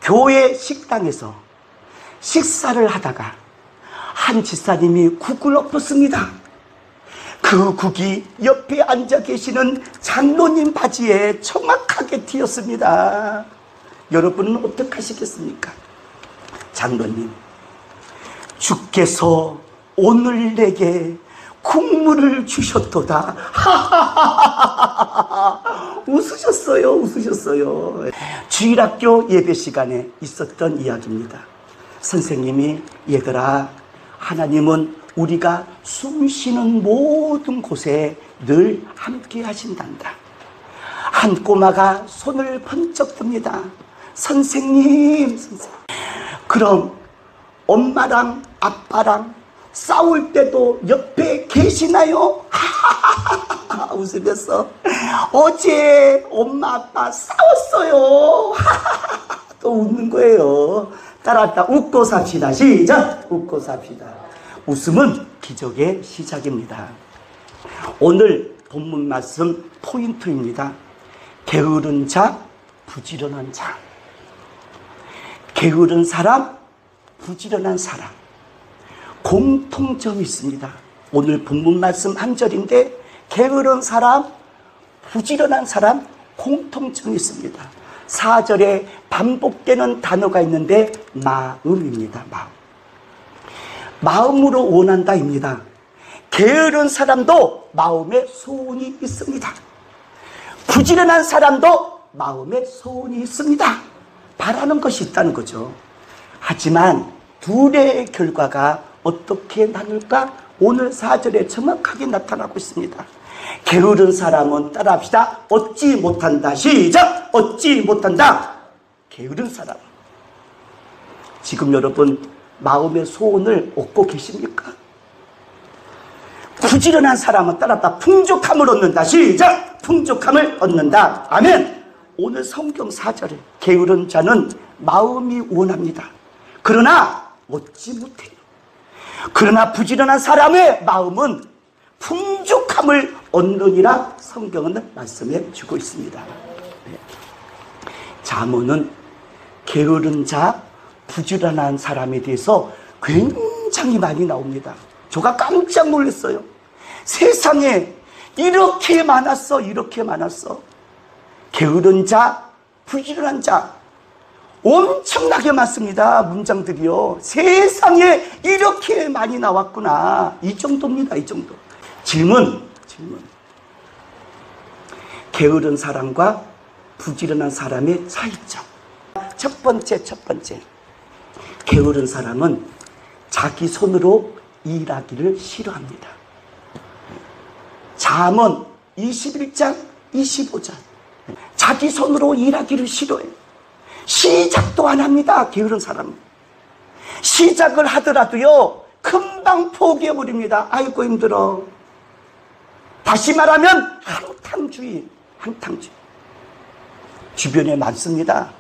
교회 식당에서 식사를 하다가 한 집사님이 국을 엎었습니다. 그 국이 옆에 앉아 계시는 장로님 바지에 정확하게 튀었습니다. 여러분은 어떻게 하시겠습니까? 장로님, 주께서 오늘 내게 국물을 주셨도다. 웃으셨어요. 웃으셨어요. 주일학교 예배 시간에 있었던 이야기입니다. 선생님이, 얘들아, 하나님은 우리가 숨 쉬는 모든 곳에 늘 함께 하신단다. 한 꼬마가 손을 번쩍 듭니다. 선생님, 그럼 엄마랑 아빠랑 싸울 때도 옆에 계시나요? 웃으면서, 어제 엄마 아빠 싸웠어요. 또 웃는 거예요. 따라하다 웃고 삽시다. 시작! 웃고 삽시다. 웃음은 기적의 시작입니다. 오늘 본문 말씀 포인트입니다. 게으른 자, 부지런한 자. 게으른 사람, 부지런한 사람. 공통점이 있습니다. 오늘 본문 말씀 한 절인데 게으른 사람, 부지런한 사람 공통점이 있습니다. 4절에 반복되는 단어가 있는데 마음입니다. 마음으로 원한다입니다. 게으른 사람도 마음에 소원이 있습니다. 부지런한 사람도 마음에 소원이 있습니다. 바라는 것이 있다는 거죠. 하지만 둘의 결과가 어떻게 나눌까? 오늘 4절에 정확하게 나타나고 있습니다. 게으른 사람은, 따라합시다, 얻지 못한다. 시작! 얻지 못한다. 게으른 사람. 지금 여러분 마음의 소원을 얻고 계십니까? 부지런한 사람은, 따라합시다, 풍족함을 얻는다. 시작! 풍족함을 얻는다. 아멘. 오늘 성경 4절에 게으른 자는 마음이 원합니다. 그러나 얻지 못해요. 그러나 부지런한 사람의 마음은 풍족함을 얻느니라 성경은 말씀해 주고 있습니다. 잠언은 게으른 자, 부지런한 사람에 대해서 굉장히 많이 나옵니다. 제가 깜짝 놀랐어요. 세상에 이렇게 많았어, 이렇게 많았어. 게으른 자, 부지런한 자, 엄청나게 많습니다. 문장들이요. 세상에 이렇게 많이 나왔구나. 이 정도입니다. 이 정도. 질문. 게으른 사람과 부지런한 사람의 차이점. 첫 번째. 게으른 사람은 자기 손으로 일하기를 싫어합니다. 잠언 21장 25절. 자기 손으로 일하기를 싫어해요. 시작도 안 합니다. 게으른 사람은. 시작을 하더라도요, 금방 포기해버립니다. 아이고 힘들어. 다시 말하면 한탕주의. 주변에 많습니다.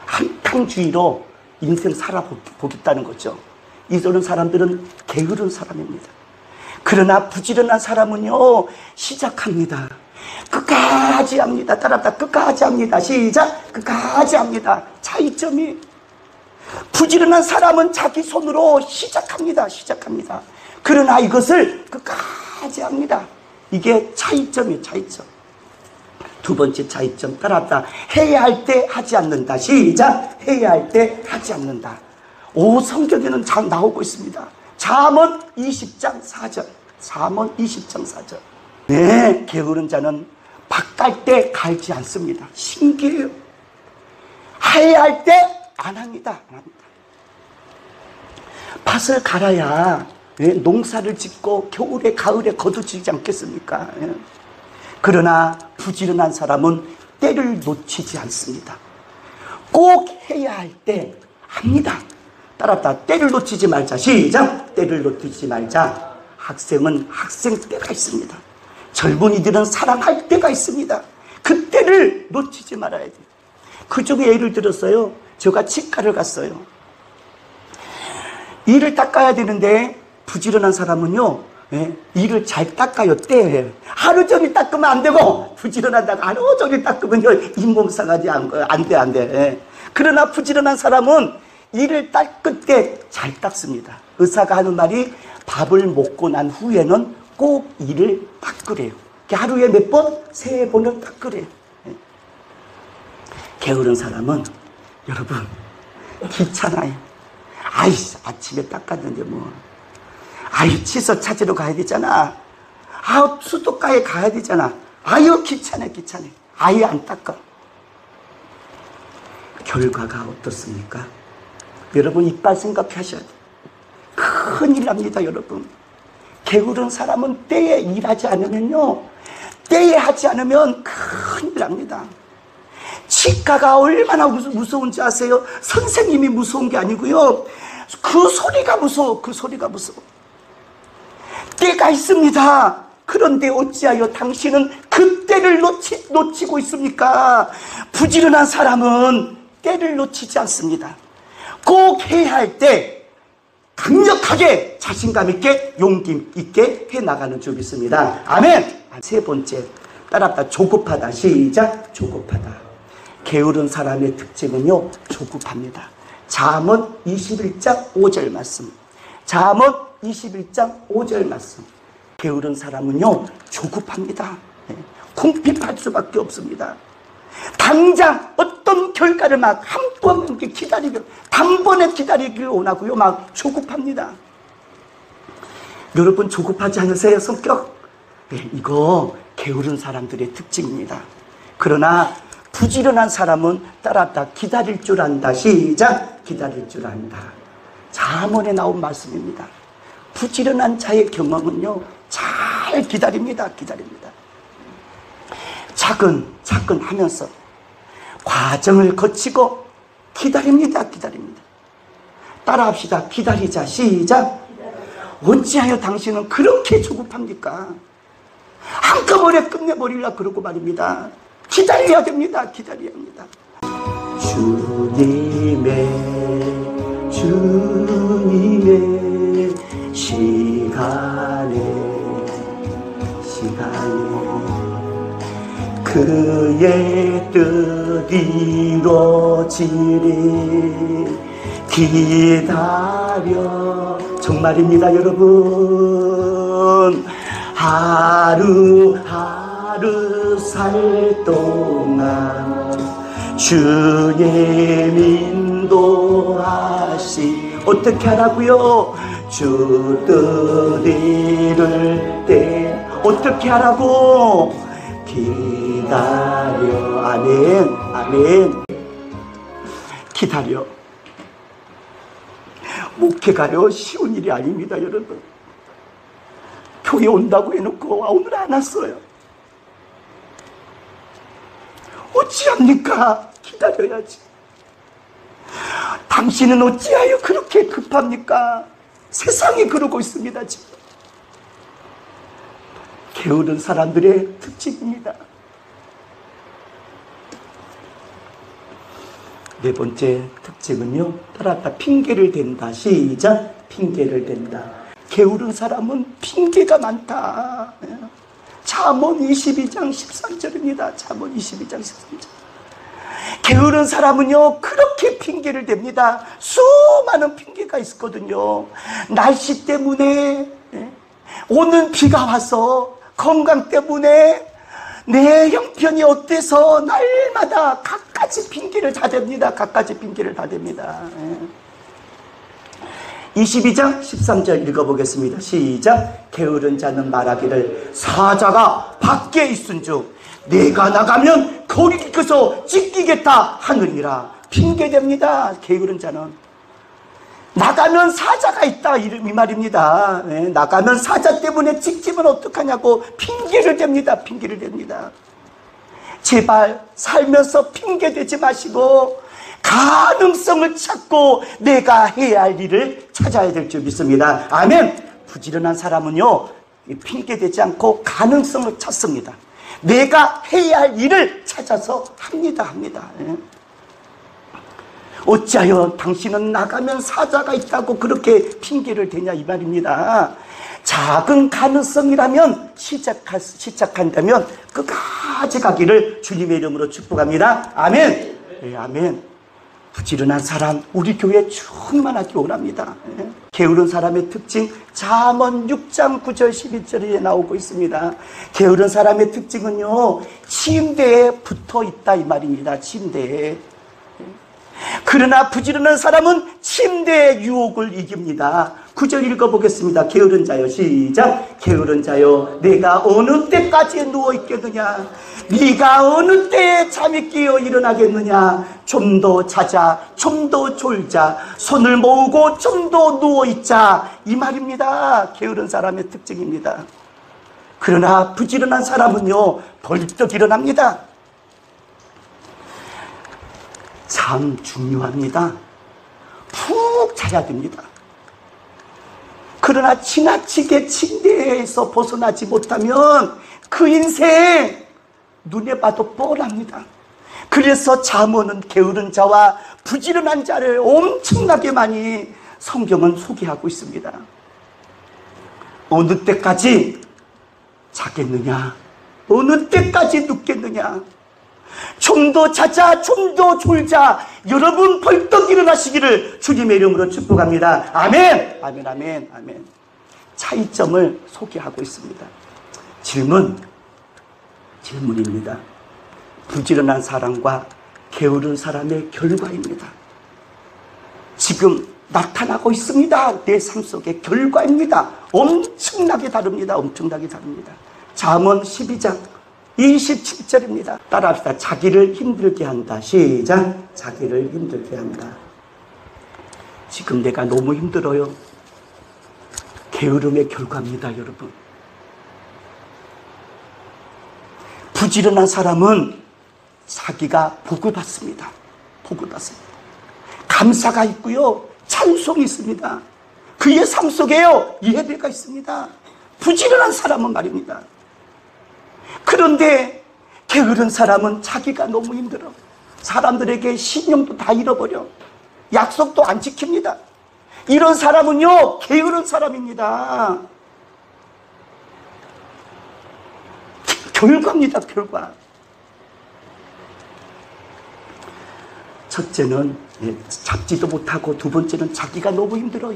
한탕주의로 인생 살아보겠다는 거죠. 이런 사람들은 게으른 사람입니다. 그러나 부지런한 사람은요, 시작합니다. 끝까지 합니다. 따라합니다. 끝까지 합니다. 시작! 끝까지 합니다. 차이점이, 부지런한 사람은 자기 손으로 시작합니다. 그러나 이것을 끝까지 합니다. 이게 차이점이에요. 차이점. 두 번째 차이점, 따라합니다. 해야 할 때 하지 않는다. 시작! 해야 할 때 하지 않는다. 성경에는 잘 나오고 있습니다. 잠언 20장 4절. 잠언 20장 4절. 네, 게으른 자는 밭 갈 때 갈지 않습니다. 신기해요. 해야 할 때 안 합니다. 밭을 갈아야 농사를 짓고 겨울에 가을에 거두지지 않겠습니까? 그러나 부지런한 사람은 때를 놓치지 않습니다. 꼭 해야 할 때 합니다. 따라합니다. 때를 놓치지 말자. 시작! 때를 놓치지 말자. 학생은 학생 때가 있습니다. 젊은이들은 사랑할 때가 있습니다. 그때를 놓치지 말아야 돼요. 그 중에 예를 들었어요. 제가 치과를 갔어요. 이를 닦아야 되는데 부지런한 사람은요, 이를 잘 닦아요. 때 하루 종일 닦으면 안 되고, 부지런하다가 하루 종일 닦으면요 잇몸상하지 안 돼. 그러나 부지런한 사람은 이를 닦을 때 잘 닦습니다. 의사가 하는 말이 밥을 먹고 난 후에는 꼭 이를 닦으래요. 하루에 몇 번? 3번을 닦으래요. 게으른 사람은 여러분 귀찮아요. 아이 아침에 닦았는데 뭐, 아유 칫솔 찾으러 가야 되잖아. 아유 수도가에 가야 되잖아. 아유 귀찮아. 아예 안 닦아. 결과가 어떻습니까? 여러분 이빨 생각하셔야 돼요. 큰일 납니다. 여러분 게으른 사람은 때에 일하지 않으면요, 때에 하지 않으면 큰일 납니다. 치과가 얼마나 무서운지 아세요? 선생님이 무서운 게 아니고요, 그 소리가 무서워. 때가 있습니다. 그런데 어찌하여 당신은 그 때를 놓치고 있습니까? 부지런한 사람은 때를 놓치지 않습니다. 꼭 해야 할 때 강력하게 자신감 있게 용기 있게 해나가는 줄 믿습니다. 아멘. 3번째, 따라합다. 조급하다. 시작. 조급하다. 게으른 사람의 특징은요, 조급합니다. 잠언 21장 5절 말씀. 잠언 21장 5절 말씀. 게으른 사람은요 조급합니다. 궁핍할 수밖에 없습니다. 당장 어떤 결과를 막 한번 기다리고 단번에 기다리길 원하고요, 막 조급합니다. 여러분 조급하지 않으세요? 성격? 이거 게으른 사람들의 특징입니다. 그러나 부지런한 사람은 따라합다. 기다릴 줄 안다. 시작. 기다릴 줄 안다. 잠언에 나온 말씀입니다. 부지런한 자의 경험은요 잘 기다립니다. 차근 하면서 과정을 거치고 기다립니다. 따라합시다. 기다리자. 시작. 어찌하여 당신은 그렇게 조급합니까? 한꺼번에 끝내버리려 그러고 말입니다. 기다려야 됩니다. 주님의 시간에 그의 뜻 이루어지리 기다려. 정말입니다. 여러분 하루하루 살 동안 주님 인도하시. 어떻게 하라고요? 주 뜻 이룰 때 어떻게 하라고? 기다려. 아멘. 기다려. 목회가요 쉬운 일이 아닙니다. 여러분 교회 온다고 해놓고 오늘 안 왔어요. 어찌합니까? 기다려야지. 당신은 어찌하여 그렇게 급합니까? 세상이 그러고 있습니다. 지금 게으른 사람들의 특징입니다. 4번째 특징은요, 따라다. 핑계를 댄다. 시작. 핑계를 댄다. 게으른 사람은 핑계가 많다. 잠언 22장 13절입니다. 잠언 22장 13절. 게으른 사람은요 그렇게 핑계를 댑니다. 수많은 핑계가 있거든요. 날씨 때문에, 오는 비가 와서, 건강 때문에, 내 형편이 어때서 날마다 갖가지 핑계를 다 댑니다. 22장 13절 읽어보겠습니다. 시작. 게으른 자는 말하기를 사자가 밖에 있은즉 내가 나가면 거기서 찢기겠다 하느니라. 핑계댑니다. 게으른 자는. 나가면 사자가 있다 이 말입니다. 나가면 사자 때문에 찢기면 어떡하냐고 핑계를 댑니다. 제발 살면서 핑계대지 마시고 가능성을 찾고 내가 해야 할 일을 찾아야 될 줄 믿습니다. 아멘. 부지런한 사람은요 핑계대지 않고 가능성을 찾습니다. 내가 해야 할 일을 찾아서 합니다. 어찌하여 당신은 나가면 사자가 있다고 그렇게 핑계를 대냐 이 말입니다. 작은 가능성이라면 시작한다면 끝까지 가기를 주님의 이름으로 축복합니다. 아멘. 네, 아멘. 부지런한 사람 우리 교회에 충만하기 원합니다. 게으른 사람의 특징 잠언 6장 9절 11절에 나오고 있습니다. 게으른 사람의 특징은요, 침대에 붙어 있다 이 말입니다. 침대에. 그러나 부지런한 사람은 침대의 유혹을 이깁니다. 9절 읽어보겠습니다. 게으른 자여, 시작. 게으른 자여, 내가 어느 때까지 누워있겠느냐? 네가 어느 때에 잠이 깨어 일어나겠느냐? 좀 더 자자, 좀 더 졸자, 손을 모으고 좀 더 누워있자, 이 말입니다. 게으른 사람의 특징입니다. 그러나 부지런한 사람은요, 벌떡 일어납니다. 참 중요합니다. 푹 자야 됩니다. 그러나 지나치게 침대에서 벗어나지 못하면 그 인생 눈에 봐도 뻔합니다. 그래서 잠언은 게으른 자와 부지런한 자를 엄청나게 많이 성경은 소개하고 있습니다. 어느 때까지 자겠느냐? 어느 때까지 눕겠느냐? 좀 더 자자, 좀 더 졸자. 여러분 벌떡 일어나시기를 주님의 이름으로 축복합니다. 아멘. 아멘, 아멘, 아멘. 차이점을 소개하고 있습니다. 질문입니다. 부지런한 사람과 게으른 사람의 결과입니다. 지금 나타나고 있습니다. 내 삶 속의 결과입니다. 엄청나게 다릅니다. 엄청나게 다릅니다. 잠언 12장 27절입니다. 따라합시다. 자기를 힘들게 한다. 시작. 자기를 힘들게 한다. 지금 내가 너무 힘들어요. 게으름의 결과입니다, 여러분. 부지런한 사람은 자기가 복을 받습니다. 복을 받습니다. 감사가 있고요. 찬송이 있습니다. 그의 삶 속에요. 예배가 있습니다. 부지런한 사람은 말입니다. 그런데 게으른 사람은 자기가 너무 힘들어. 사람들에게 신용도 다 잃어버려. 약속도 안 지킵니다. 이런 사람은요, 게으른 사람입니다. 결과입니다, 결과. 첫째는 잡지도 못하고, 두 번째는 자기가 너무 힘들어.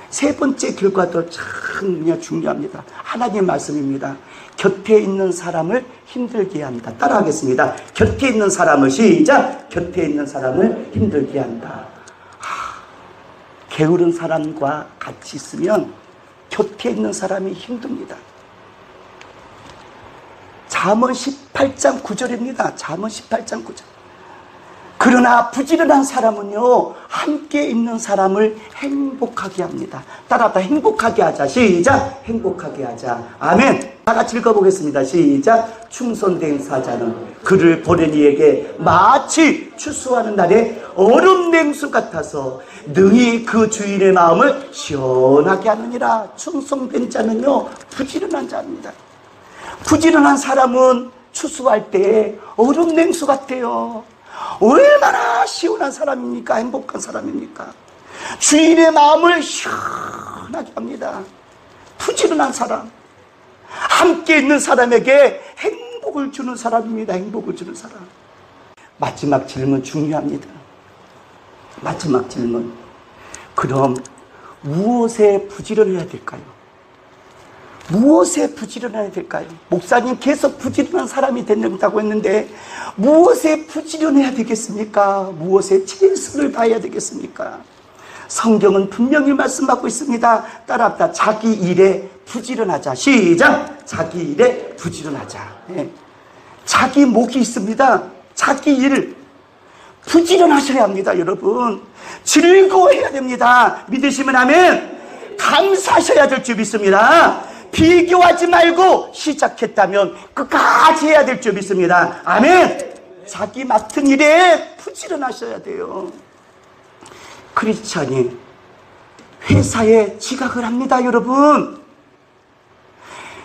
세 번째 결과도 참 중요합니다. 하나님의 말씀입니다. 곁에 있는 사람을 힘들게 한다. 따라하겠습니다. 곁에 있는 사람을, 시작. 곁에 있는 사람을 힘들게 한다. 게으른 사람과 같이 있으면 곁에 있는 사람이 힘듭니다. 잠언 18장 9절입니다. 잠언 18장 9절. 그러나 부지런한 사람은요, 함께 있는 사람을 행복하게 합니다. 따라합시다. 행복하게 하자. 시작. 행복하게 하자. 아멘. 다 같이 읽어보겠습니다. 시작. 충성된 사자는 그를 보낸 이에게 마치 추수하는 날에 얼음 냉수 같아서 능히 그 주인의 마음을 시원하게 하느니라. 충성된 자는요, 부지런한 자입니다. 부지런한 사람은 추수할 때 얼음 냉수 같아요. 얼마나 시원한 사람입니까? 행복한 사람입니까? 주인의 마음을 시원하게 합니다. 부지런한 사람, 함께 있는 사람에게 행복을 주는 사람입니다. 행복을 주는 사람. 마지막 질문 중요합니다. 마지막 질문. 그럼 무엇에 부지런해야 될까요? 무엇에 부지런해야 될까요? 목사님 계속 부지런한 사람이 된다고 했는데 무엇에 부지런해야 되겠습니까? 무엇에 최선을 다해야 되겠습니까? 성경은 분명히 말씀하고 있습니다. 따라합시다. 자기 일에 부지런하자. 시작. 자기 일에 부지런하자. 네. 자기 목이 있습니다. 자기 일 부지런하셔야 합니다. 여러분 즐거워해야 됩니다. 믿으시면 아멘. 감사하셔야 될 줄 믿습니다. 비교하지 말고 시작했다면 끝까지 해야 될 줄 믿습니다. 아멘. 자기 맡은 일에 부지런하셔야 돼요. 크리스찬이 회사에 지각을 합니다. 여러분,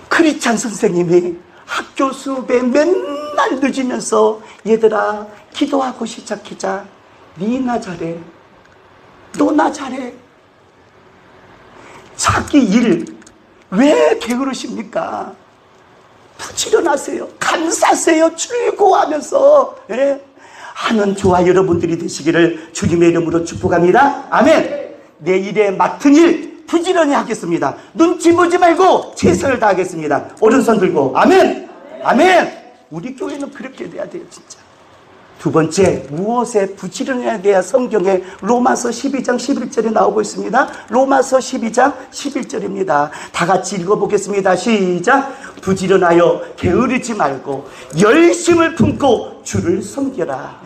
크리스찬 선생님이 학교 수업에 맨날 늦으면서 얘들아 기도하고 시작하자, 니 나 잘해. 너 나 잘해. 자기 일 왜 게으르십니까? 부지런하세요. 감사하세요. 출고하면서 하는 저와 여러분들이 되시기를 주님의 이름으로 축복합니다. 아멘. 내 일에 맡은 일 부지런히 하겠습니다. 눈치 보지 말고 최선을 다하겠습니다. 오른손 들고 아멘. 아멘. 우리 교회는 그렇게 돼야 돼요, 진짜. 두 번째, 무엇에 부지런해야 돼야 성경에 로마서 12장 11절에 나오고 있습니다. 로마서 12장 11절입니다. 다 같이 읽어보겠습니다. 시작. 부지런하여 게으르지 말고 열심을 품고 주를 섬겨라.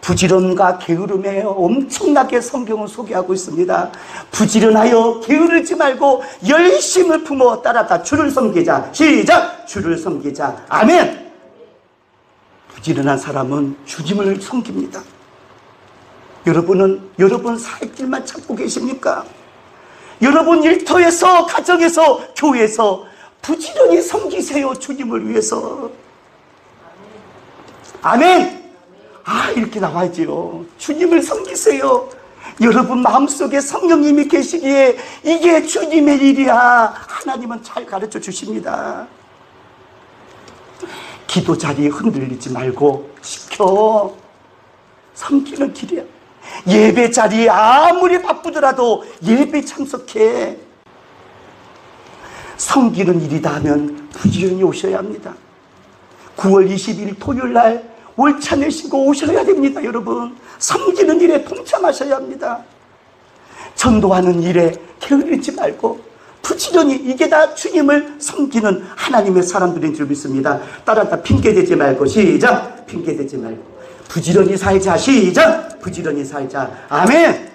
부지런과 게으름에 엄청나게 성경을 소개하고 있습니다. 부지런하여 게으르지 말고 열심을 품어 따라가 주를 섬기자. 시작. 주를 섬기자. 아멘. 부지런한 사람은 주님을 섬깁니다. 여러분은 여러분 살 길만 찾고 계십니까? 여러분 일터에서, 가정에서, 교회에서 부지런히 섬기세요. 주님을 위해서. 아멘. 이렇게 나와야지요. 주님을 섬기세요. 여러분 마음속에 성령님이 계시기에 이게 주님의 일이야. 하나님은 잘 가르쳐 주십니다. 기도 자리에 흔들리지 말고 지켜. 섬기는 길이야. 예배 자리에 아무리 바쁘더라도 예배 참석해. 섬기는 일이다 하면 부지런히 오셔야 합니다. 9월 20일 토요일 날 월차 내시고 오셔야 됩니다. 여러분 섬기는 일에 동참하셔야 합니다. 전도하는 일에 게으르지 말고 부지런히, 이게 다 주님을 섬기는 하나님의 사람들인 줄 믿습니다. 따라다 핑계대지 말고 시작. 핑계대지 말고 부지런히 살자. 시작. 부지런히 살자. 아멘.